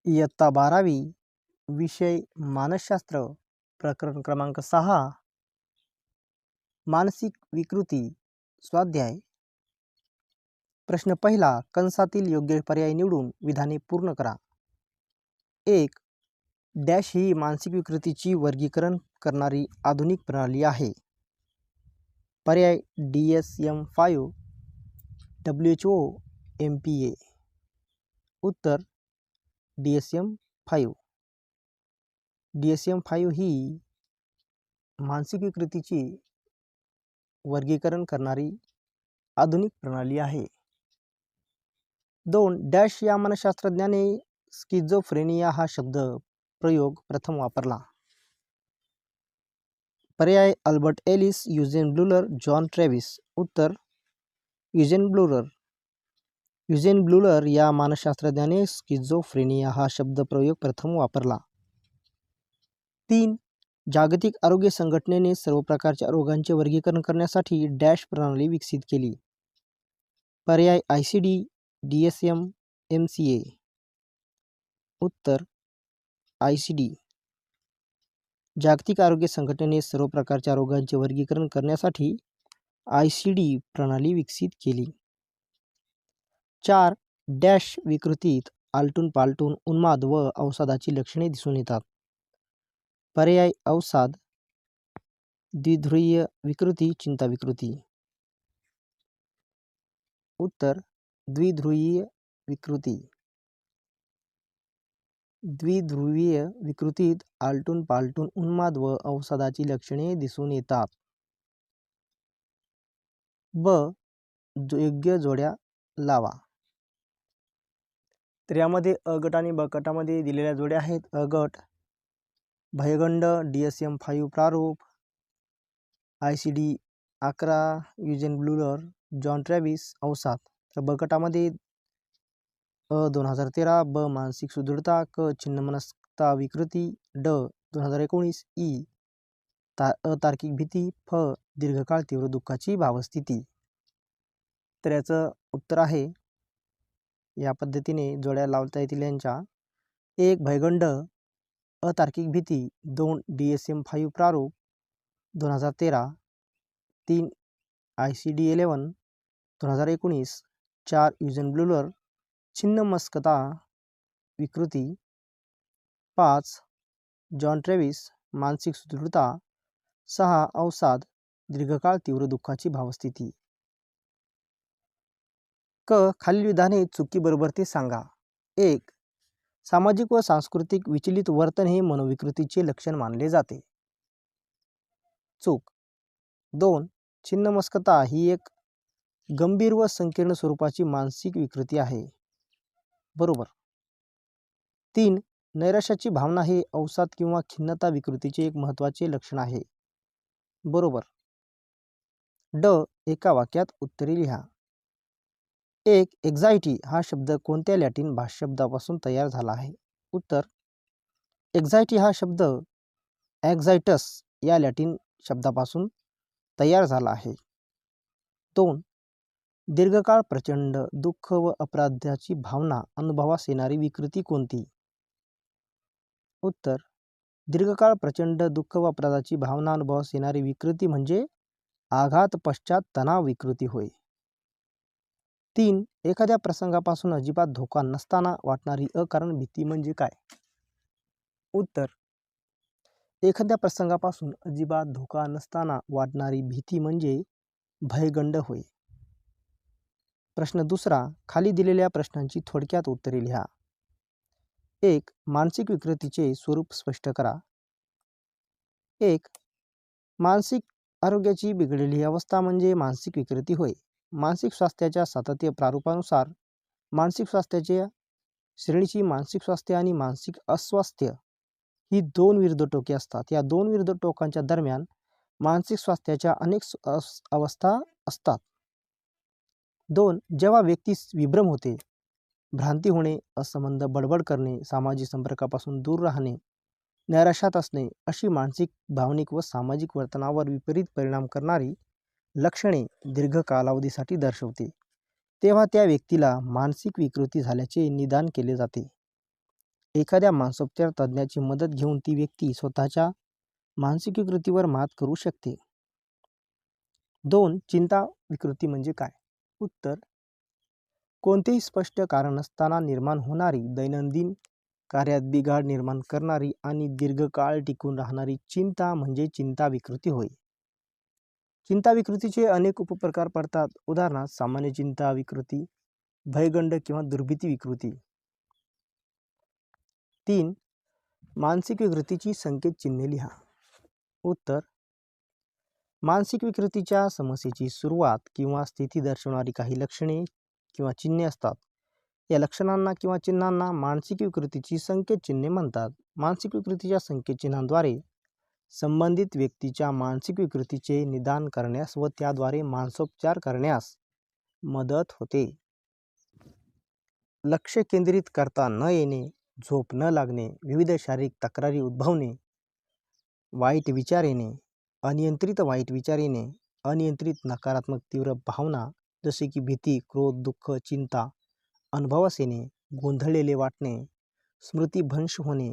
इयत्ता 12वी विषय मानसशास्त्र प्रकरण क्रमांक 6 मानसिक विकृती स्वाध्याय प्रश्न पहिला कंसातील योग्य पर्याय निवडून विधाने पूर्ण करा। 1. डॅश ही मानसिक विकृतीची वर्गीकरण करणारी आधुनिक प्रणाली आहे। पर्याय DSM-5 WHO MPA उत्तर DSM-5 DSM-5 ही मानसिक विकृतीची वर्गीकरण करणारी आधुनिक प्रणाली आहे। 2. डॅश या मनशास्त्रज्ञाने स्किझोफ्रेनिया हा शब्द प्रयोग प्रथम वापरला। पर्याय Albert Ellis, Eugen Bleuler, John Travis उत्तर युजेन ब्लूलर युजेन ब्लूलर या मानसशास्त्रज्ञाने स्किझोफ्रेनिया हा शब्द प्रयोग प्रथम वापरला। 3. जागतिक आरोग्य संघटनेने सर्व प्रकारच्या रोगांचे वर्गीकरण करण्यासाठी डॅश प्रणाली विकसित केली। पर्याय ICD, DSM, MCA उत्तर ICD जागतिक आरोग्य संघटनेने सर्व प्रकारच्या रोगांचे वर्गीकरण करण्यासाठी ICD प्रणाली विकसित केली। 4. डॅश विकृतीत आलटून पालटून उन्माद व अवसादाची लक्षणे दिसून येतात। पर्याय अवसाद, द्विध्रुवीय विकृती, चिंता विकृती उत्तर द्विध्रुवीय विकृती द्विध्रुवीय विकृतीत आलटून पालटून उन्माद व अवसादाची लक्षणे दिसून येतात। ब. योग्य जोड्या लावा। तर यामध्ये अ गट आणि ब गटामध्ये दिलेल्या जोड्या आहेत। अ गट भयगंड DSM-5 प्रारूप, ICD 11, Eugen Bleuler, John Travis अवसाद। तर ब गटामध्ये अ 2013, ब मानसिक सुदृढता, क छिन्नमनस्कता विकृती, ड 2019, ई अतार्किक भीती, फ दीर्घकाळ तीव्र दुःखाची भावस्थिती। तर याचं उत्तर आहे या पद्धतीने जोड्या लावता येतील यांच्या। 1. भयगंड अतार्किक भीती, 2. DSM-5 प्रारूप 2013, 3. ICD 11 2019, 4. युजेन ब्लूलर छिन्नमस्कता विकृती, 5. जॉन ट्रॅव्हिस मानसिक सुदृढता, 6. अवसाद दीर्घकाळ तीव्र दुःखाची भावस्थिती। क. खालील विधाने चुकी बरोबर ते सांगा। 1. सामाजिक व सांस्कृतिक विचलित वर्तन हे मनोविकृतीचे लक्षण मानले जाते। चूक। 2. छिन्नमस्कता ही एक गंभीर व संकीर्ण स्वरूपाची मानसिक विकृती आहे। बरोबर। 3. नैराश्याची भावना हे अवसाद किंवा खिन्नता विकृतीचे एक महत्त्वाचे लक्षण आहे। बरोबर। ड. एका वाक्यात उत्तरे लिहा। 1. एक्झायटी हा शब्द कोणत्या लॅटिन भाषाशब्दापासून तयार झाला आहे? उत्तर एक्झायटी हा शब्द ॲक्झायटस या लॅटिन शब्दापासून तयार झाला आहे। 2. दीर्घकाळ प्रचंड दुःख व अपराधाची भावना अनुभवास येणारी विकृती कोणती? उत्तर दीर्घकाळ प्रचंड दुःख व अपराधाची भावना अनुभवास येणारी विकृती म्हणजे आघात पश्चात तणाव विकृती होय। 3. एखाद्या प्रसंगापासून अजिबात धोका नसताना वाटणारी अकारण भीती म्हणजे काय? उत्तर एखाद्या प्रसंगापासून अजिबात धोका नसताना वाटणारी भीती म्हणजे भयगंड होय। प्रश्न दुसरा, खाली दिलेल्या प्रश्नांची थोडक्यात उत्तरे लिहा। 1. मानसिक विकृतीचे स्वरूप स्पष्ट करा। 1. मानसिक आरोग्याची बिघडलेली अवस्था म्हणजे मानसिक विकृती होय। मानसिक स्वास्थ्याच्या सातत्य प्रारूपानुसार मानसिक स्वास्थ्याच्या श्रेणीची मानसिक स्वास्थ्य आणि मानसिक अस्वास्थ्य ही दोन विरुद्ध टोके असतात। या दोन विरुद्ध टोकांच्या दरम्यान मानसिक स्वास्थ्याच्या अनेक अवस्था असतात। 2. जेव्हा व्यक्ती विभ्रम होते, भ्रांती होणे, असंबद्ध बडबड करणे, सामाजिक संपर्कापासून दूर राहणे, नैराश्यात असणे अशी मानसिक, भावनिक व सामाजिक वर्तनावर विपरीत परिणाम करणारी लक्षणे दीर्घ कालावधीसाठी दर्शवते, तेव्हा त्या व्यक्तीला मानसिक विकृती झाल्याचे निदान केले जाते। एखाद्या मानसोपचार तज्ज्ञाची मदत घेऊन ती व्यक्ती स्वतःच्या मानसिक विकृतीवर मात करू शकते. 2. चिंता विकृती म्हणजे काय? उत्तर: कोणतेही स्पष्ट कारण नसताना निर्माण होणारी, दैनंदिन कार्यात बिघाड निर्माण करणारी आणि दीर्घकाळ टिकून राहणारी चिंता म्हणजे चिंता विकृती होय. चिंता विकृतीचे अनेक उपप्रकार पडतात. उदाहरणार्थ सामान्य चिंता विकृती, भयगंड किंवा दुर्भीती विकृती. 3. मानसिक विकृतीची संकेत चिन्हे लिहा. उत्तर: मानसिक विकृतीच्या समस्येची सुरुवात किंवा स्थिती दर्शवणारी काही लक्षणे किंवा चिन्हे असतात. या लक्षणांना किंवा चिन्हांना मानसिक विकृतीची संकेत चिन्हे म्हणतात. मानसिक विकृतीच्या संकेत चिन्हांद्वारे संबंधित व्यक्तीच्या मानसिक विकृतीचे निदान करण्यास व त्याद्वारे मानसोपचार करण्यास मदत होते. लक्ष केंद्रित करता न येणे, झोप न लागणे, विविध शारीरिक तक्रारी उद्भवणे, वाईट विचार येणे, अनियंत्रित वाईट विचार येणे, अनियंत्रित नकारात्मक तीव्र भावना जसे की भीती, क्रोध, दुःख, चिंता अनुभवास येणे, गोंधळलेले वाटणे, स्मृतिभ्रंश होणे,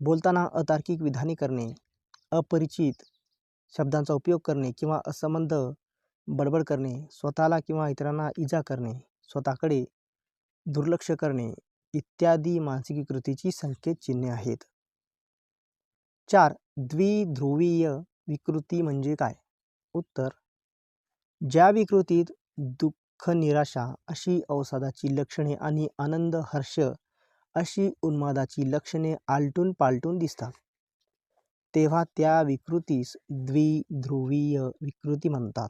बोलताना अतार्किक विधाने करणे, अपरिचित शब्दांचा उपयोग करणे किंवा असंबद्ध बडबड करणे, स्वतःला किंवा इतरांना इजा करणे, स्वतःकडे दुर्लक्ष करणे इत्यादी मानसिक विकृतीची संकेत चिन्हे आहेत. 4. द्विध्रुवीय विकृती म्हणजे काय? उत्तर: ज्या विकृतीत दुःख, निराशा अशी अवसादाची लक्षणे आणि आनंद, हर्ष अशी उन्मादाची लक्षणे आलटून पालटून दिसतात, तेव्हा त्या विकृतीस द्विध्रुवीय विकृती म्हणतात.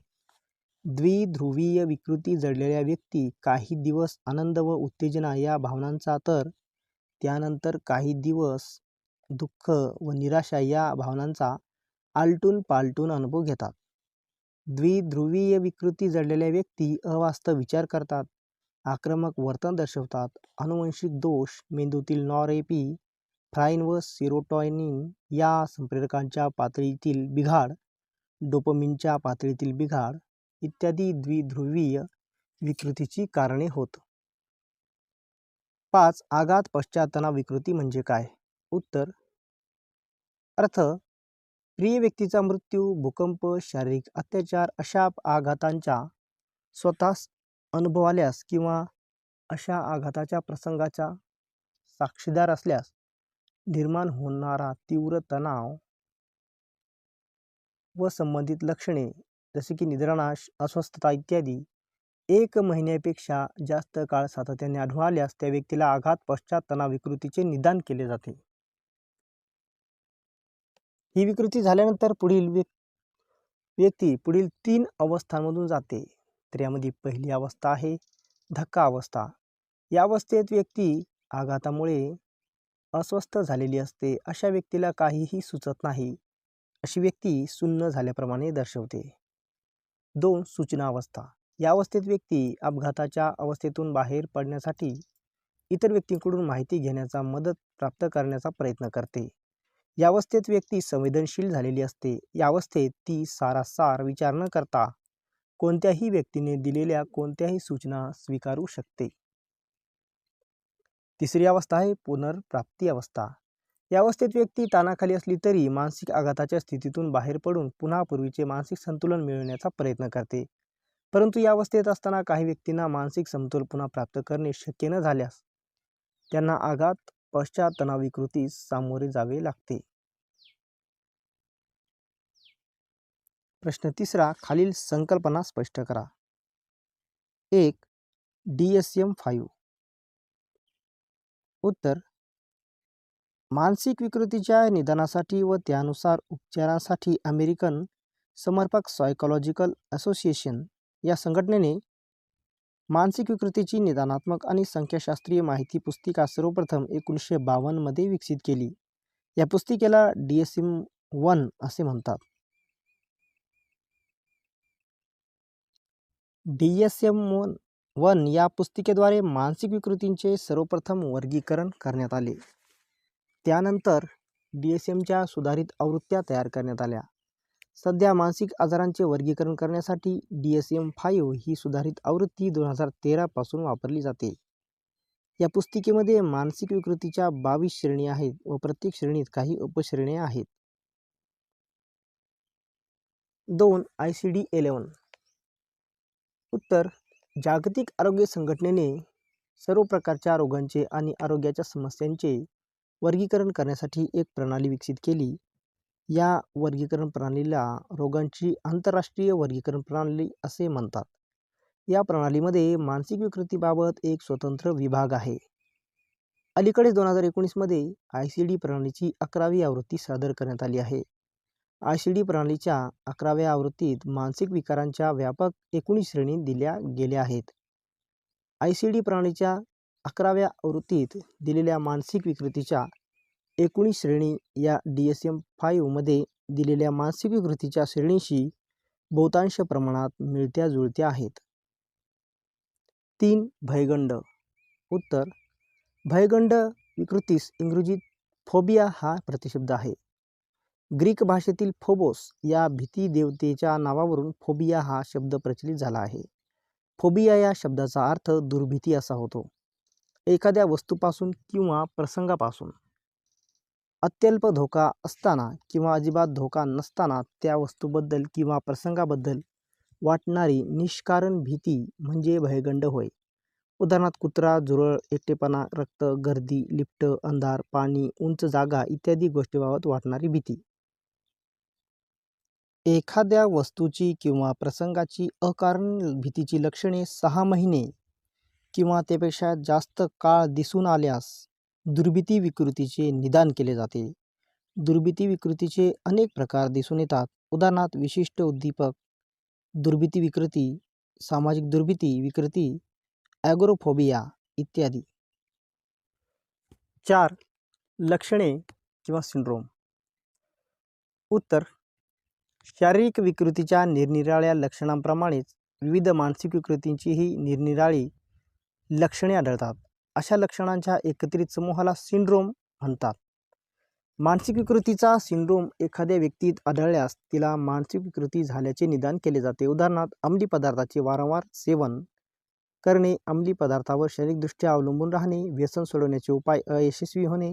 द्विध्रुवीय विकृती जडलेल्या व्यक्ती काही दिवस आनंद व उत्तेजना या भावनांचा तर त्यानंतर काही दिवस दुःख व निराशा या भावनांचा आलटून पालटून अनुभव घेतात. द्विध्रुवीय विकृती जडलेल्या व्यक्ती अवास्तव विचार करतात, आक्रमक वर्तन दर्शवतात, आनुवंशिक दोष, मेंदूतील नॉरएपिफ्राइन व सेरोटोनिन या संप्रेरकांच्या पातळीतील बिघाड, डोपामिनच्या पातळीतील बिघाड इत्यादी द्विध्रुवीय विकृतीची कारणे होत. 5. आघात पश्चात तणाव विकृती म्हणजे काय? उत्तर: अर्थ: प्रिय व्यक्तीचा मृत्यू, भूकंप, शारीरिक अत्याचार अशा आघातांचा स्वतःस अनुभव आल्यास किंवा अशा आघाताच्या प्रसंगाचा साक्षीदार असल्यास निर्माण होणारा तीव्र तणाव व संबंधित लक्षणे जसे की निद्रानाश, अस्वस्थता इत्यादी 1 महिन्यापेक्षा जास्त काळ सातत्याने आढळून आल्यास त्या व्यक्तीला आघात पश्चात तणाव विकृतीचे निदान केले जाते. ही विकृती झाल्यानंतर व्यक्ती पुढील 3 अवस्थांमधून जाते. तर यामध्ये पहिली अवस्था आहे धक्का अवस्था. या अवस्थेत व्यक्ती आघातामुळे अस्वस्थ झालेली असते. अशा व्यक्तीला काहीही सुचत नाही. अशी व्यक्ती सुन्न झाल्याप्रमाणे दर्शवते. 2. सूचना अवस्था. या अवस्थेत व्यक्ती अपघाताच्या अवस्थेतून बाहेर पडण्यासाठी इतर व्यक्तींकडून माहिती घेण्याचा, मदत प्राप्त करण्याचा प्रयत्न करते. या अवस्थेत व्यक्ती संवेदनशील झालेली असते. या अवस्थेत ती सारासार विचार न करता कोणत्याही व्यक्तीने दिलेल्या कोणत्याही सूचना स्वीकारू शकते. तिसरी अवस्था आहे पुनर्प्राप्ती अवस्था. या अवस्थेत व्यक्ती ताणाखाली असली तरी मानसिक आघाताच्या स्थितीतून बाहेर पडून पुन्हा पूर्वीचे मानसिक संतुलन मिळवण्याचा प्रयत्न करते. परंतु या अवस्थेत असताना काही व्यक्तींना मानसिक समतोल पुन्हा प्राप्त करणे शक्य न झाल्यास त्यांना आघात पश्चात तणाव विकृतीस सामोरे जावे लागते. प्रश्न 3. खालील संकल्पना स्पष्ट करा. 1. DSM-5. उत्तर: मानसिक विकृतीच्या निदानासाठी व त्यानुसार उपचारांसाठी अमेरिकन समर्पक सायकोलॉजिकल असोसिएशन या संघटनेने मानसिक विकृतीची निदानात्मक आणि संख्याशास्त्रीय माहिती पुस्तिका सर्वप्रथम 1952 मध्ये विकसित केली. या पुस्तिकेला DSM-1 असे म्हणतात. DSM-1 या पुस्तिकेद्वारे मानसिक विकृतींचे सर्वप्रथम वर्गीकरण करण्यात आले. त्यानंतर DSMच्या सुधारित आवृत्त्या तयार करण्यात आल्या. सध्या मानसिक आजारांचे वर्गीकरण करण्यासाठी DSM-5 ही सुधारित आवृत्ती 2013 पासून वापरली जाते. या पुस्तिकेमध्ये मानसिक विकृतीच्या 22 श्रेणी आहेत व प्रत्येक श्रेणीत काही उपश्रेण्या आहेत. 2. ICD-11. उत्तर: जागतिक आरोग्य संघटनेने सर्व प्रकारच्या रोगांचे आणि आरोग्याच्या समस्यांचे वर्गीकरण करण्यासाठी एक प्रणाली विकसित केली. या वर्गीकरण प्रणालीला रोगांची आंतरराष्ट्रीय वर्गीकरण प्रणाली असे म्हणतात. या प्रणालीमध्ये मानसिक विकृतीबाबत एक स्वतंत्र विभाग आहे. अलीकडेच 2019 मध्ये ICD प्रणालीची 11वी आवृत्ती सादर करण्यात आली आहे. ICD प्रणालीच्या 11व्या आवृत्तीत मानसिक विकारांच्या व्यापक 19 श्रेणी दिल्या गेल्या आहेत. ICD प्रणालीच्या 11व्या आवृत्तीत दिलेल्या मानसिक विकृतीच्या 19 श्रेणी या DSM-5 मध्ये दिलेल्या मानसिक विकृतीच्या श्रेणीशी बहुतांश प्रमाणात मिळत्या जुळत्या आहेत. 3. भयगंड. उत्तर: भयगंड विकृतीस इंग्रजीत फोबिया हा प्रतिशब्द आहे. ग्रीक भाषेतील फोबोस या भीती देवतेच्या नावावरून फोबिया हा शब्द प्रचलित झाला आहे. फोबिया या शब्दाचा अर्थ दुर्भीती असा होतो. एखाद्या वस्तूपासून किंवा प्रसंगापासून अत्यल्प धोका असताना किंवा अजिबात धोका नसताना त्या वस्तूबद्दल किंवा प्रसंगाबद्दल वाटणारी निष्कारण भीती म्हणजे भयगंड होय. उदाहरणार्थ कुत्रा, झुरळ, एकटेपणा, रक्त, गर्दी, लिफ्ट, अंधार, पाणी, उंच जागा इत्यादी गोष्टीबाबत वाटणारी भीती. एखाद्या वस्तूची किंवा प्रसंगाची अकारण भीतीची लक्षणे 6 महिने किंवा त्यापेक्षा जास्त काळ दिसून आल्यास दुर्भीती विकृतीचे निदान केले जाते. दुर्भीती विकृतीचे अनेक प्रकार दिसून येतात. उदाहरणार्थ विशिष्ट उद्दीपक दुर्भीती विकृती, सामाजिक दुर्भीती विकृती, ॲगोराफोबिया इत्यादी. 4. लक्षणे किंवा सिंड्रोम. उत्तर: शारीरिक विकृतीच्या निरनिराळ्या लक्षणांप्रमाणेच विविध मानसिक विकृतींचीही निरनिराळी लक्षणे आढळतात. अशा लक्षणांच्या एकत्रित समूहाला सिंड्रोम म्हणतात. मानसिक विकृतीचा सिंड्रोम एखाद्या व्यक्तीत आढळल्यास तिला मानसिक विकृती झाल्याचे निदान केले जाते. उदाहरणार्थ अंमली पदार्थाचे वारंवार सेवन करणे, अंमली पदार्थावर शारीरिकदृष्ट्या अवलंबून राहणे, व्यसन सोडवण्याचे उपाय अयशस्वी होणे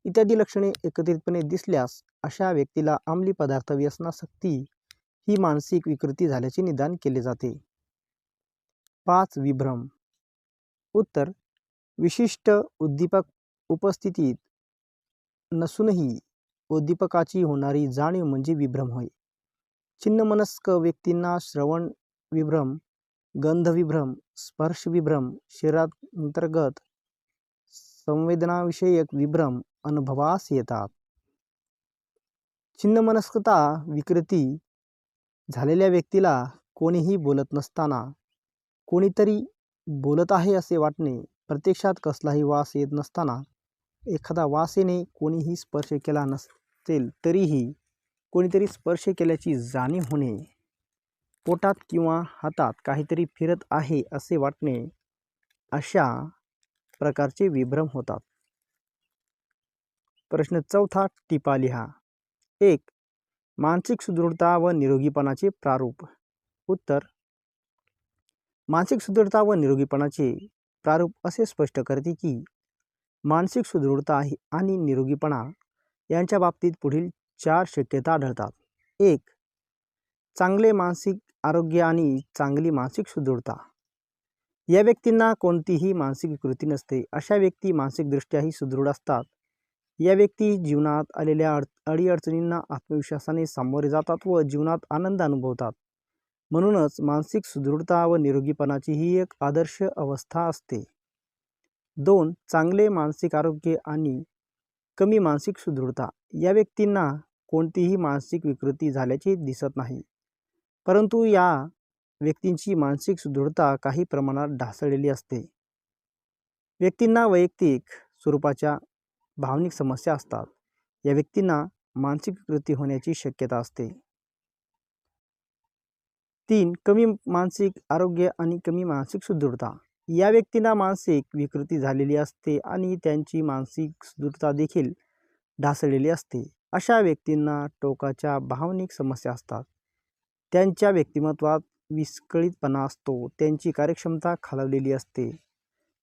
इत्यादी लक्षणे एकत्रितपणे दिसल्यास अशा व्यक्तीला अंमली पदार्थ व्यसनासक्ती ही मानसिक विकृती झाल्याचे निदान केले जाते. 5. विभ्रम. उत्तर: विशिष्ट उद्दीपक उपस्थितीत नसूनही उद्दीपकाची होणारी जाणीव म्हणजे विभ्रम होय. छिन्नमनस्क व्यक्तींना श्रवण विभ्रम, गंध विभ्रम, स्पर्श विभ्रम, शरीरांतर्गत संवेदनाविषयक विभ्रम अनुभवास येतात. छिन्नमनस्कता विकृती झालेल्या व्यक्तीला कोणीही बोलत नसताना कोणीतरी बोलत आहे असे वाटणे, प्रत्यक्षात कसलाही वास येत नसताना एखादा वास येणे, कोणीही स्पर्श केला नसेल तरीही कोणीतरी स्पर्श केल्याची जाणीव होणे, पोटात किंवा हातात काहीतरी फिरत आहे असे वाटणे अशा प्रकारचे विभ्रम होतात. प्रश्न 4 टिपा लिहा. 1. मानसिक सुदृढता व निरोगीपणाचे प्रारूप. उत्तर: मानसिक सुदृढता व निरोगीपणाचे प्रारूप असे स्पष्ट करते की मानसिक सुदृढता आणि निरोगीपणा यांच्या बाबतीत पुढील 4 शक्यता आढळतात. 1. चांगले मानसिक आरोग्य आणि चांगली मानसिक सुदृढता. या व्यक्तींना कोणतीही मानसिक विकृती नसते. अशा व्यक्ती मानसिकदृष्ट्याही सुदृढ असतात. या व्यक्ती जीवनात आलेल्या अडीअडचणींना आत्मविश्वासाने सामोरे जातात व जीवनात आनंद अनुभवतात. म्हणूनच मानसिक सुदृढता व निरोगीपणाची ही एक आदर्श अवस्था असते. 2. चांगले मानसिक आरोग्य आणि कमी मानसिक सुदृढता. या व्यक्तींना कोणतीही मानसिक विकृती झाल्याचे दिसत नाही, परंतु या व्यक्तींची मानसिक सुदृढता काही प्रमाणात ढासळलेली असते. व्यक्तींना वैयक्तिक स्वरूपाच्या भावनिक समस्या असतात. या व्यक्तींना मानसिक विकृती होण्याची शक्यता असते. 3. कमी मानसिक आरोग्य आणि कमी मानसिक सुदृढता. या व्यक्तींना मानसिक विकृती झालेली असते आणि त्यांची मानसिक सुदृढता देखील ढासळलेली असते. अशा व्यक्तींना टोकाच्या भावनिक समस्या असतात. त्यांच्या व्यक्तिमत्वात विस्कळीतपणा असतो. त्यांची कार्यक्षमता खालावलेली असते.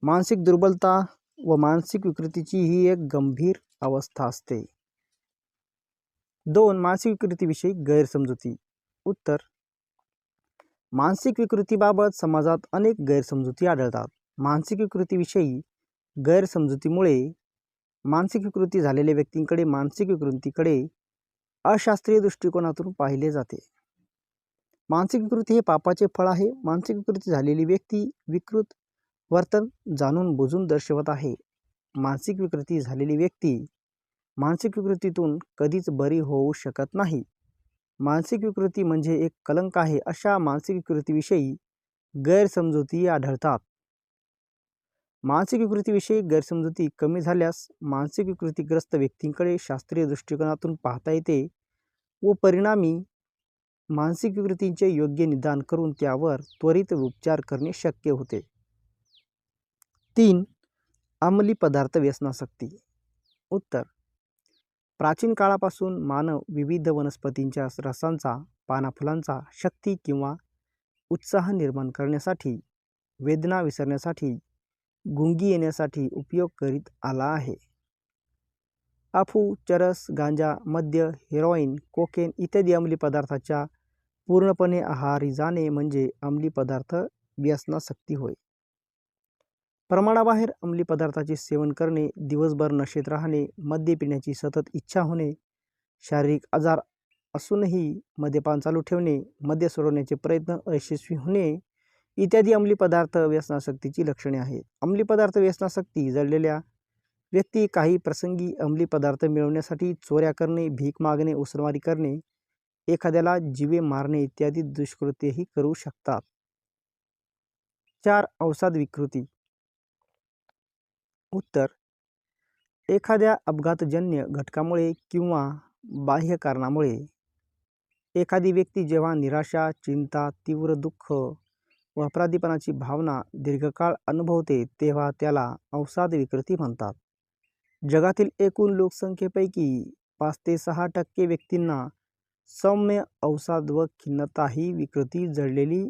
मानसिक दुर्बलता व मानसिक विकृतीची ही एक गंभीर अवस्था असते. 2. मानसिक विकृतीविषयी गैरसमजुती. उत्तर: मानसिक विकृतीबाबत समाजात अनेक गैरसमजुती आढळतात. मानसिक विकृतीविषयी गैरसमजुतीमुळे मानसिक विकृती झालेल्या व्यक्तींकडे मानसिक विकृतीकडे अशास्त्रीय दृष्टिकोनातून पाहिले जाते. मानसिक विकृती हे पापाचे फळ आहे. मानसिक विकृती झालेली व्यक्ती विकृत वर्तन जाणून बुजून दर्शवत आहे. मानसिक विकृती झालेली व्यक्ती मानसिक विकृतीतून कधीच बरी होऊ शकत नाही. मानसिक विकृती म्हणजे एक कलंक आहे, अशा मानसिक विकृतीविषयी गैरसमजुती आढळतात. मानसिक विकृतीविषयी गैरसमजुती कमी झाल्यास मानसिक विकृतीग्रस्त व्यक्तींकडे शास्त्रीय दृष्टिकोनातून पाहता येते व परिणामी मानसिक विकृतींचे योग्य निदान करून त्यावर त्वरित उपचार करणे शक्य होते. 3. अंमली पदार्थ व्यसनासक्ती. उत्तर: प्राचीन काळापासून मानव विविध वनस्पतींच्या रसांचा, पानाफुलांचा शक्ती किंवा उत्साह निर्माण करण्यासाठी, वेदना विसरण्यासाठी, गुंगी येण्यासाठी उपयोग करीत आला आहे. अफू, चरस, गांजा, मद्य, हेरोईन, कोकेन इत्यादी अंमली पदार्थाच्या पूर्णपणे आहारी जाणे म्हणजे अंमली पदार्थ व्यसनासक्ती होय. प्रमाणाबाहेर अंमली पदार्थाचे सेवन करणे, दिवसभर नशेत राहणे, मद्य पिण्याची सतत इच्छा होणे, शारीरिक आजार असूनही मद्यपान चालू ठेवणे, मद्य सोडवण्याचे प्रयत्न अयशस्वी होणे इत्यादी अंमली पदार्थ व्यसनासक्तीची लक्षणे आहेत. अंमली पदार्थ व्यसनासक्ती जडलेल्या व्यक्ती काही प्रसंगी अंमली पदार्थ मिळवण्यासाठी चोऱ्या करणे, भीक मागणे, उसळमारी करणे, एखाद्याला जीवे मारणे इत्यादी दुष्कृत्येही करू शकतात. 4. अवसाद विकृती. उत्तर: एखाद्या अपघातजन्य घटकामुळे किंवा बाह्य कारणामुळे एखादी व्यक्ती जेव्हा निराशा, चिंता, तीव्र दुःख व अपराधीपणाची भावना दीर्घकाळ अनुभवते तेव्हा त्याला अवसाद विकृती म्हणतात. जगातील एकूण लोकसंख्येपैकी 5 ते 6% व्यक्तींना सौम्य अवसाद व खिन्नता ही विकृती जडलेली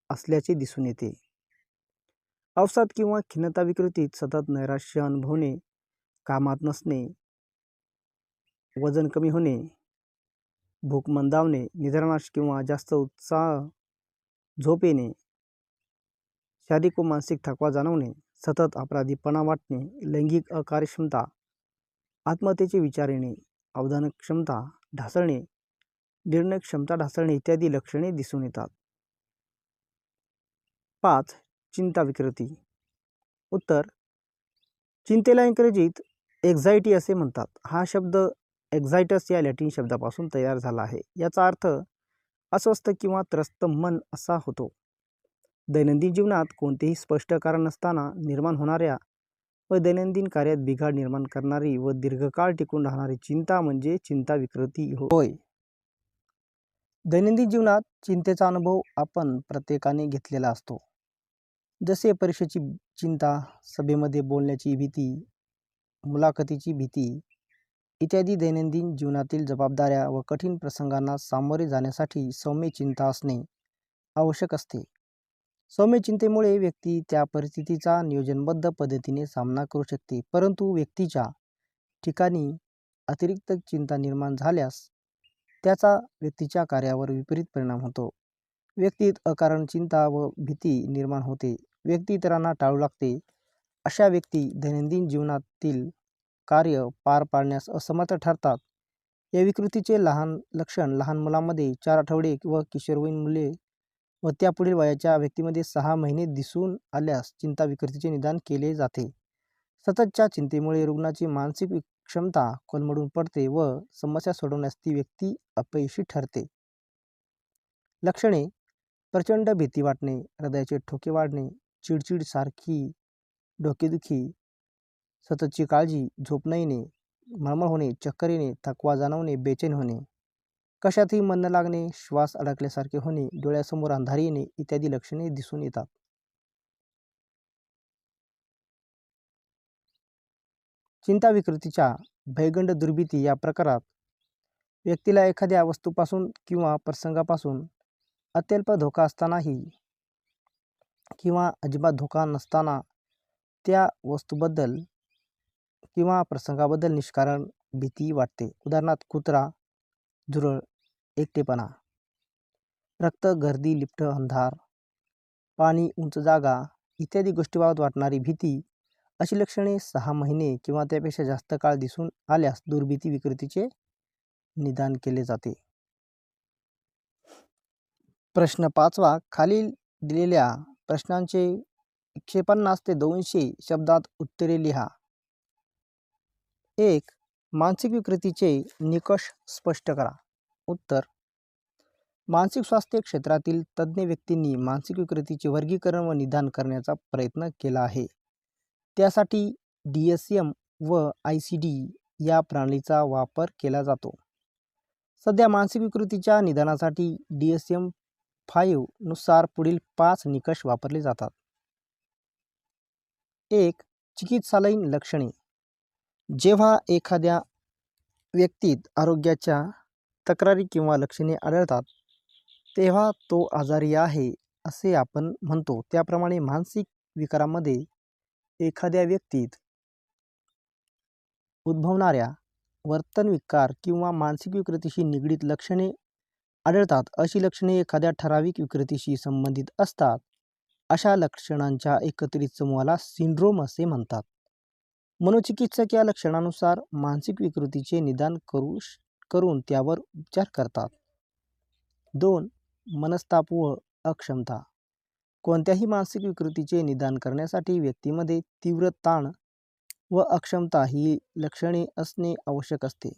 असल्याचे दिसून येते. अवसाद किंवा खिन्नता विकृतीत सतत नैराश्य अनुभवणे, कामात नसणे, वजन कमी होणे, भूक मंदावणे, निद्रानाश किंवा जास्त उत्साह, झोप येणे, शारीरिक व मानसिक थकवा जाणवणे, सतत अपराधीपणा वाटणे, लैंगिक अकार्यक्षमता, आत्महत्येचे विचार येणे, अवधान क्षमता ढासळणे, निर्णय क्षमता ढासळणे इत्यादी लक्षणे दिसून येतात. 5. चिंता विकृती. उत्तर: चिंतेला इंग्रजीत एन्झायटी असे म्हणतात. हा शब्द एक्झायटस या लॅटिन शब्दापासून तयार झाला आहे. याचा अर्थ अस्वस्थ किंवा त्रस्त मन असा होतो. दैनंदिन जीवनात कोणतेही स्पष्ट कारण नसताना निर्माण होणाऱ्या व दैनंदिन कार्यात बिघाड निर्माण करणारी व दीर्घकाळ टिकून राहणारी चिंता म्हणजे चिंता विकृती होय. दैनंदिन जीवनात चिंतेचा अनुभव आपण प्रत्येकाने घेतलेला असतो. जसे परीक्षेची चिंता, सभेमध्ये बोलण्याची भीती, मुलाखतीची भीती इत्यादी. दैनंदिन जीवनातील जबाबदाऱ्या व कठीण प्रसंगांना सामोरे जाण्यासाठी सौम्य चिंता असणे आवश्यक असते. सौम्य चिंतेमुळे व्यक्ती त्या परिस्थितीचा नियोजनबद्ध पद्धतीने सामना करू शकते. परंतु व्यक्तीच्या ठिकाणी अतिरिक्त चिंता निर्माण झाल्यास त्याचा व्यक्तीच्या कार्यावर विपरीत परिणाम होतो. व्यक्तीत अकारण चिंता व भीती निर्माण होते. व्यक्ती इतरांना टाळू लागते. अशा व्यक्ती दैनंदिन जीवनातील कार्य पार पाडण्यास असमर्थ ठरतात. या विकृतीचे लक्षण लहान मुलांमध्ये 4 आठवडे व किशोरवयीन मुले व त्यापुढील वयाच्या व्यक्तीमध्ये 6 महिने दिसून आल्यास चिंता विकृतीचे निदान केले जाते. सततच्या चिंतेमुळे रुग्णाची मानसिक क्षमता कोलमडून पडते व समस्या सोडवण्यास ती व्यक्ती अपयशी ठरते. लक्षणे: प्रचंड भीती वाटणे, हृदयाचे ठोके वाढणे, चिडचिड सारखी, डोकेदुखी, सततची काळजी, झोप न येणे, मळमळ होणे, चक्कर येणे, थकवा जाणवणे, बेचैन होणे, कशातही मन न लागणे, श्वास अडकल्यासारखे होणे, डोळ्यासमोर अंधारी येणे इत्यादी लक्षणे दिसून येतात. चिंता विकृतीच्या भयगंड दुर्भीती या प्रकारात व्यक्तीला एखाद्या वस्तूपासून किंवा प्रसंगापासून अत्यल्प धोका असतानाही किंवा अजिबात धोका नसताना त्या वस्तूबद्दल किंवा प्रसंगाबद्दल निष्कारण भीती वाटते. उदाहरणार्थ कुत्रा, झुरळ, एकटेपणा. रक्त, गर्दी, लिफ्ट, अंधार, पाणी, उंच जागा इत्यादी गोष्टीबाबत वाटणारी भीती. अशी लक्षणे 6 महिने किंवा त्यापेक्षा जास्त काळ दिसून आल्यास दुर्भीती विकृतीचे निदान केले जाते. प्रश्न 5वा. खालील दिलेल्या प्रश्नांचे 150 ते 200 शब्दात उत्तरे लिहा. 1. मानसिक विकृतीचे निकष स्पष्ट करा. उत्तर: मानसिक स्वास्थ्य क्षेत्रातील तज्ज्ञ व्यक्तींनी मानसिक विकृतीचे वर्गीकरण व निदान करण्याचा प्रयत्न केला आहे. त्यासाठी DSM व ICD या प्रणालीचा वापर केला जातो. सध्या मानसिक विकृतीच्या निदानासाठी DSM-5 नुसार पुढील 5 निकष वापरले जातात. 1. चिकित्सालयीन लक्षणे. जेव्हा एखाद्या व्यक्तीत आरोग्याच्या तक्रारी किंवा लक्षणे आढळतात तेव्हा तो आजारी आहे असे आपण म्हणतो. त्याप्रमाणे मानसिक विकारामध्ये एखाद्या व्यक्तीत उद्भवणाऱ्या वर्तनविकार किंवा मानसिक विकृतीशी निगडीत लक्षणे आढळतात. अशी लक्षणे एखाद्या ठराविक विकृतीशी संबंधित असतात. अशा लक्षणांच्या एकत्रित समूहाला सिंड्रोम असे म्हणतात. मनोचिकित्सक या लक्षणांनुसार मानसिक विकृतीचे निदान करून त्यावर उपचार करतात. 2. मनस्ताप व अक्षमता. कोणत्याही मानसिक विकृतीचे निदान करण्यासाठी व्यक्तीमध्ये तीव्र ताण व अक्षमता ही लक्षणे असणे आवश्यक असते.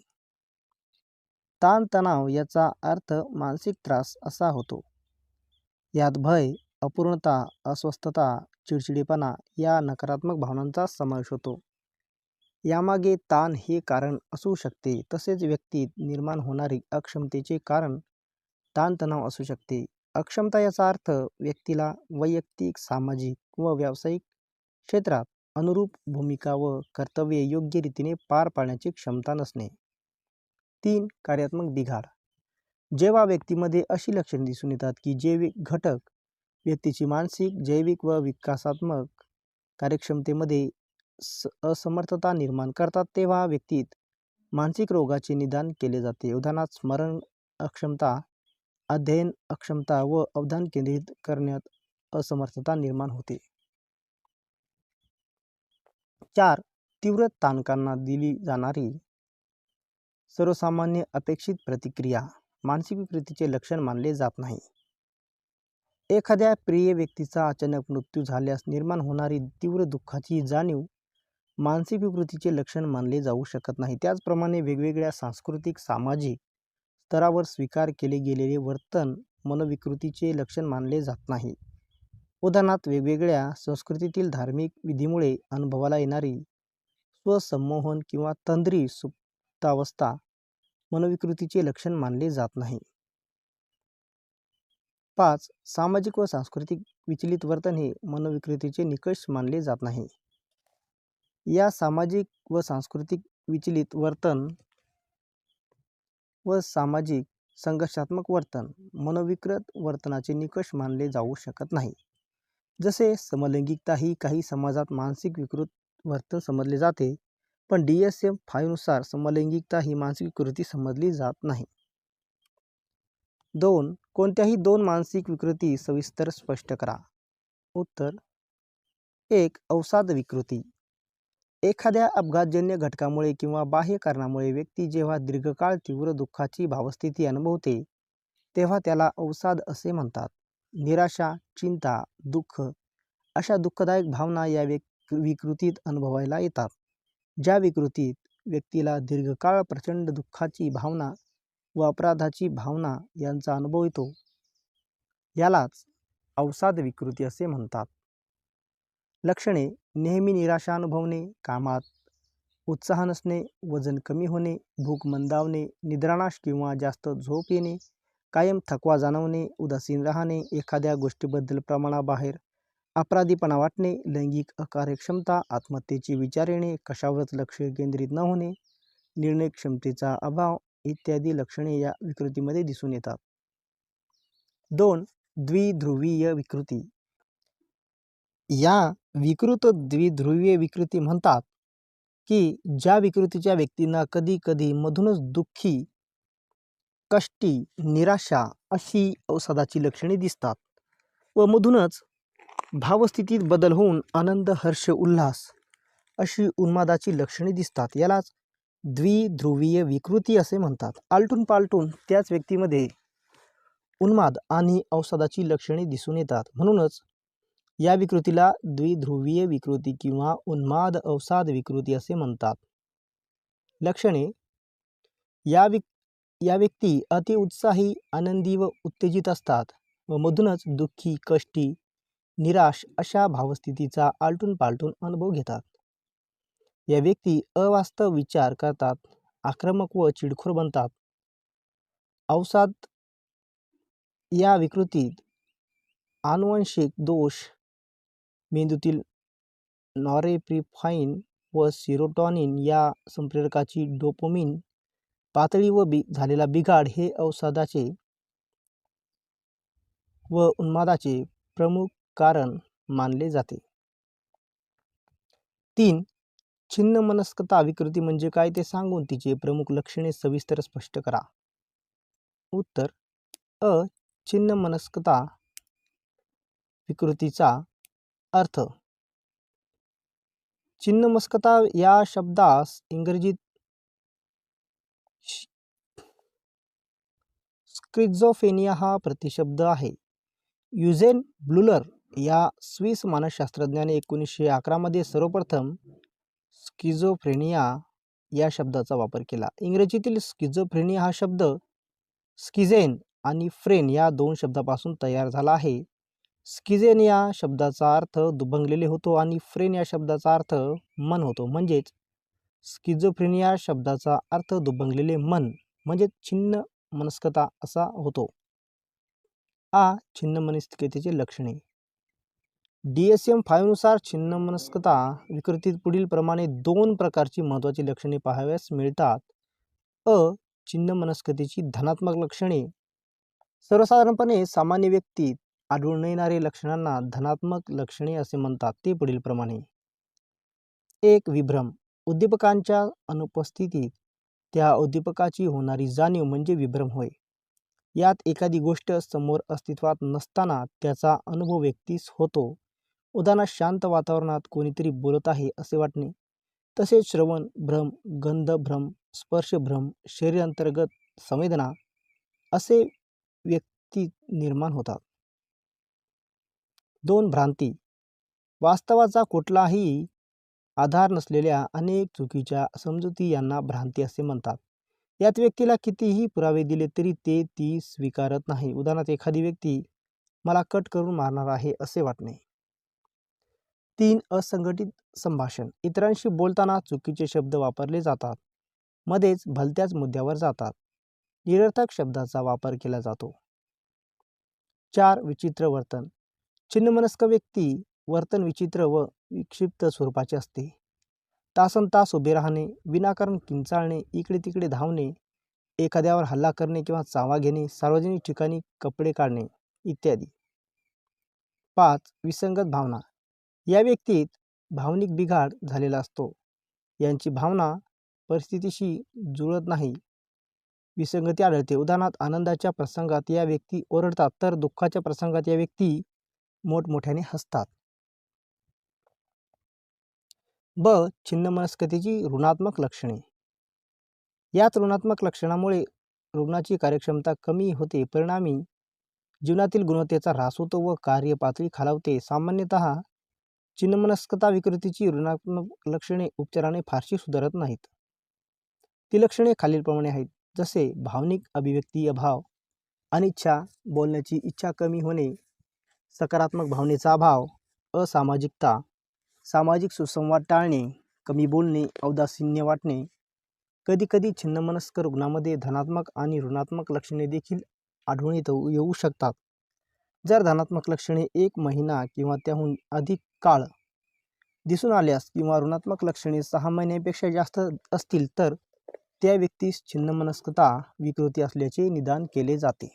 ताणतणाव याचा अर्थ मानसिक त्रास असा होतो. यात भय, अपूर्णता, अस्वस्थता, चिडचिडेपणा या नकारात्मक भावनांचा समावेश होतो. यामागे ताण हे कारण असू शकते. तसेच व्यक्तीत निर्माण होणारी अक्षमतेचे कारण ताणतणाव असू शकते. अक्षमता याचा अर्थ व्यक्तीला वैयक्तिक, सामाजिक व व्यावसायिक क्षेत्रात अनुरूप भूमिका व कर्तव्ये योग्य रीतीने पार पाडण्याची क्षमता नसणे. 3. कार्यात्मक बिघाड. जेव्हा व्यक्तीमध्ये अशी लक्षणे दिसून येतात की जे घटक व्यक्तीची मानसिक, जैविक व विकासात्मक कार्यक्षमतेमध्ये असमर्थता निर्माण करतात तेव्हा व्यक्तीत मानसिक रोगाचे निदान केले जाते. उदाहरणार्थ स्मरण अक्षमता, अध्ययन अक्षमता व अवधान केंद्रित करण्यात असमर्थता निर्माण होते. 4. तीव्र ताणकांना दिली जाणारी सर्वसामान्य अपेक्षित प्रतिक्रिया मानसिक विकृतीचे लक्षण मानले जात नाही. एखाद्या प्रिय व्यक्तीचा अचानक मृत्यू झाल्यास निर्माण होणारी तीव्र दुःखाची जाणीव मानसिक विकृतीचे लक्षण मानले जाऊ शकत नाही. त्याचप्रमाणे वेगवेगळ्या सांस्कृतिक, सामाजिक स्तरावर स्वीकार केले गेलेले वर्तन मनोविकृतीचे लक्षण मानले जात नाही. उदाहरणार्थ वेगवेगळ्या संस्कृतीतील धार्मिक विधीमुळे अनुभवाला येणारी स्वसंमोहन किंवा तंद्री सुप्तावस्था मनोविकृतीचे लक्षण मानले जात नाही. 5. सामाजिक व सांस्कृतिक विचलित वर्तन हे मनोविकृतीचे निकष मानले जात नाही. या सामाजिक व सांस्कृतिक विचलित वर्तन व सामाजिक संघर्षात्मक वर्तन मनोविकृत वर्तनाचे निकष मानले जाऊ शकत नाही. जसे समलैंगिकता ही काही समाजात मानसिक विकृत वर्तन समजले जाते, पण DSM-5 नुसार समलैंगिकता ही मानसिक विकृती समजली जात नाही. 2. कोणत्याही 2 मानसिक विकृती सविस्तर स्पष्ट करा. उत्तर: 1. अवसाद विकृती. एखाद्या अपघातजन्य घटकामुळे किंवा बाह्य कारणामुळे व्यक्ती जेव्हा दीर्घकाळ तीव्र दुःखाची भावस्थिती अनुभवते तेव्हा त्याला अवसाद असे म्हणतात. निराशा, चिंता, दुःख अशा दुःखदायक भावना या विकृतीत अनुभवायला येतात. ज्या विकृतीत व्यक्तीला दीर्घकाळ प्रचंड दुःखाची भावना व अपराधाची भावना यांचा अनुभव येतो यालाच अवसाद विकृती असे म्हणतात. लक्षणे: नेहमी निराशा अनुभवणे, कामात उत्साह नसणे, वजन कमी होणे, भूक मंदावणे, निद्रानाश किंवा जास्त झोप येणे, कायम थकवा जाणवणे, उदासीन राहणे, एखाद्या गोष्टीबद्दल प्रमाणाबाहेर अपराधीपणा वाटणे, लैंगिक अकार्यक्षमता, आत्महत्येचे विचार येणे, कशावरच लक्ष केंद्रित न होणे, निर्णय क्षमतेचा अभाव इत्यादी लक्षणे या विकृतीमध्ये दिसून येतात. 2. द्विध्रुवीय विकृती. या विकृत द्विध्रुवीय विकृती म्हणतात की ज्या विकृतीच्या व्यक्तींना कधी कधी मधूनच दुःखी, कष्टी, निराशा अशी अवसादाची लक्षणे दिसतात व मधूनच भावस्थितीत बदल होऊन आनंद, हर्ष, उल्हास अशी उन्मादाची लक्षणे दिसतात. यालाच द्विध्रुवीय विकृती असे म्हणतात. आलटून पालटून त्याच व्यक्तीमध्ये उन्माद आणि अवसादाची लक्षणे दिसून येतात. म्हणूनच या विकृतीला द्विध्रुवीय विकृती किंवा उन्माद अवसाद विकृती असे म्हणतात. लक्षणे: या व्यक्ती अतिउत्साही, आनंदी व उत्तेजित असतात व मधूनच दुःखी, कष्टी, निराश अशा भावस्थितीचा आलटून पालटून अनुभव घेतात. या व्यक्ती अवास्तव विचार करतात, आक्रमक व चिडखोर बनतात. अवसाद या विकृतीत आनुवंशिक दोष, मेंदूतील नॉरेपिफ्राइन व सेरोटॉनिन या संप्रेरकाची डोपामिन पातळी व झालेला बिघाड हे अवसादाचे व उन्मादाचे प्रमुख कारण मानले जाते. 3. छिन्नमनस्कता विकृती म्हणजे काय ते सांगून तिचे प्रमुख लक्षणे सविस्तर स्पष्ट करा. उत्तर: अ. छिन्नमनस्कता विकृतीचा अर्थ. छिन्नमनस्कता या शब्दास इंग्रजीत स्किझोफ्रेनिया हा प्रतिशब्द आहे. युजेन ब्लूलर या स्विस मानसशास्त्रज्ञाने 1911 मध्ये सर्वप्रथम स्किझोफ्रेनिया या शब्दाचा वापर केला. इंग्रजीतील स्किझोफ्रेनिया हा शब्द स्किझेन आणि फ्रेन या दोन शब्दापासून तयार झाला आहे. स्किझेन या शब्दाचा अर्थ दुभंगलेले होतो आणि फ्रेन या शब्दाचा अर्थ मन होतो. म्हणजेच स्किझोफ्रेनिया शब्दाचा अर्थ दुभंगलेले मन म्हणजे छिन्न मनस्कता असा होतो. आ. छिन्नमनस्कतेचे लक्षणे. DSM-5 नुसार छिन्नमनस्कता विकृतीत पुढील प्रमाणे 2 प्रकारची महत्त्वाची लक्षणे पाहावयास मिळतात. अ. छिन्नमनस्कतेची धनात्मक लक्षणे. सर्वसाधारणपणे सामान्य व्यक्तीत आढळून येणारे लक्षणांना धनात्मक लक्षणे असे म्हणतात. ते पुढील प्रमाणे. 1. विभ्रम. उद्दीपकांच्या अनुपस्थितीत त्या उद्दीपकाची होणारी जाणीव म्हणजे विभ्रम होय. यात एखादी गोष्ट समोर अस्तित्वात नसताना त्याचा अनुभव व्यक्तीस होतो. उदाहरणार्थ शांत वातावरणात कोणीतरी बोलत आहे असे वाटणे. तसेच श्रवण भ्रम, गंध भ्रम, स्पर्श भ्रम, शरीर अंतर्गत संवेदना असे व्यक्ती निर्माण होतात. 2. भ्रांती. वास्तवाचा कुठलाही आधार नसलेल्या अनेक चुकीच्या समजुती यांना भ्रांती असे म्हणतात. यात व्यक्तीला कितीही पुरावे दिले तरी ते ती स्वीकारत नाही. उदाहरणार्थ एखादी व्यक्ती मला कट करून मारणार आहे असे वाटणे. 3. असंघटित संभाषण. इतरांशी बोलताना चुकीचे शब्द वापरले जातात. मध्येच भलत्याच मुद्द्यावर जातात. निरर्थक शब्दाचा वापर केला जातो. 4. विचित्र वर्तन. छिन्नमनस्क व्यक्ती वर्तन विचित्र व विक्षिप्त स्वरूपाचे असते. तासनतास उभे राहणे, विनाकारण किंचाळणे, इकडे तिकडे धावणे, एखाद्यावर हल्ला करणे किंवा चावा घेणे, सार्वजनिक ठिकाणी कपडे काढणे इत्यादी. 5. विसंगत भावना. या व्यक्तीत भावनिक बिघाड झालेला असतो. यांची भावना परिस्थितीशी जुळत नाही. विसंगती आढळते. उदाहरणार्थ आनंदाच्या प्रसंगात या व्यक्ती ओरडतात तर दुःखाच्या प्रसंगात या व्यक्ती मोठमोठ्याने हसतात. ब. छिन्नमनस्कतेची ऋणात्मक लक्षणे. याच ऋणात्मक लक्षणामुळे रुग्णाची कार्यक्षमता कमी होते. परिणामी जीवनातील गुणवत्तेचा ऱ्हास होतो व कार्यपातळी खालावते. सामान्यतः छिन्नमनस्कता विकृतीची ऋणात्मक लक्षणे उपचाराने फारशी सुधारत नाहीत. ती लक्षणे खालीलप्रमाणे आहेत. जसे भावनिक अभिव्यक्ती अभाव, अनिच्छा, बोलण्याची इच्छा कमी होणे, सकारात्मक भावनेचा अभाव, असामाजिकता, सामाजिक सुसंवाद टाळणे, कमी बोलणे, औदासीन्य वाटणे. कधीकधी छिन्नमनस्क रुग्णामध्ये धनात्मक आणि ऋणात्मक लक्षणे देखील आढळून येऊ शकतात. जर धनात्मक लक्षणे 1 महिना किंवा त्याहून अधिक काळ दिसून आल्यास किंवा ऋणात्मक लक्षणे 6 महिन्यांपेक्षा जास्त असतील तर त्या व्यक्तीस छिन्नमनस्कता विकृती असल्याचे निदान केले जाते.